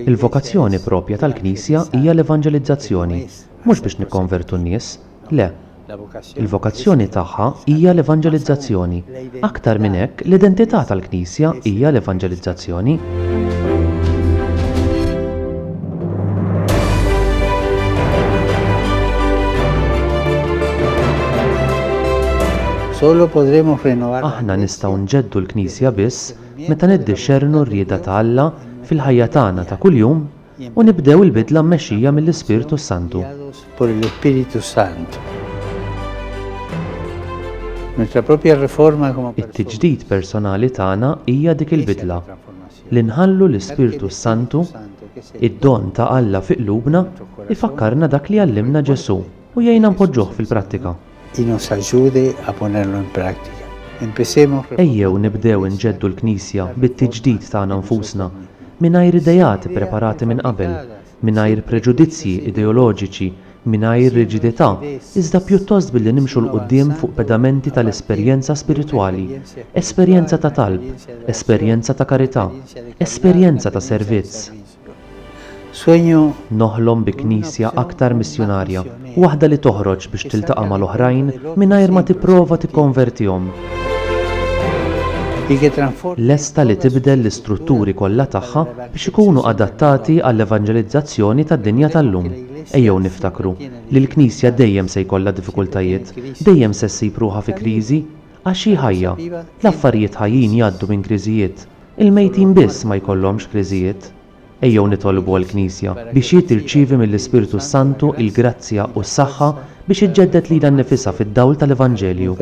Il-vokazzjoni proprja tal-Knisja hija l-evanġelizzazzjoni, mhux biex nikkonvertu n-nies, le. Il-vokazzjoni tagħha hija l-evanġelizzazzjoni. Aktar minn hekk, l-identità tal-Knisja hija l-evanġelizzazzjoni. Aħna nistgħu nġeddu l-Knisja biss meta niddixxernu r-rieda ta' Alla fil-ħajja tagħna ta' kuljum u nibdew il-bidla mmexxija mill-Ispiritu Santu. It-tiġdid personali tagħna hija dik il-bidla li nħallu l-Ispiritu Santu, id-don ta' Alla fi qlubna, ifakkarna dak li għallimna Ġesu u jgħinna npoġġuh fil-prattika. Ejjew nibdew nġeddu l-Knisja bit-tiġdid tagħna nfusna mingħajr idejat preparati minn qabel, mingħajr preġudizzji ideoloġiċi, mingħajr riġidità, iżda pjuttost billi nimxu l-qudiem fuq pedamenti tal-esperjenza spiritwali, esperjenza ta' talb, esperjenza ta' karità, esperjenza ta' servizz. Noħlom bi Knisja aktar missjonarja, waħda li toħroġ biex tiltaqa' mal-oħrajn mingħajr ma tipprova tikkonvertihom. Lesta li tibdel l-istrutturi kollha tagħha biex ikunu adattati għall-evanġelizzazzjoni tad-dinja tal-lum. Ejjew niftakru li l-Knisja dejjem se jkollha diffikultajiet, dejjem se ssib ruħha fi kriżi, għax hi ħajja. L-affarijiet ħajjin jgħaddu minn kriżijiet, il-mejtin biss ma jkollhomx kriżijiet. Ejjew nitolbu għall-Knisja biex tirċievi mill-Ispiritu Santu il-grazzja u s-saħħa biex iġġedded lilha nnifisha fid-dawl tal-Evanġelju.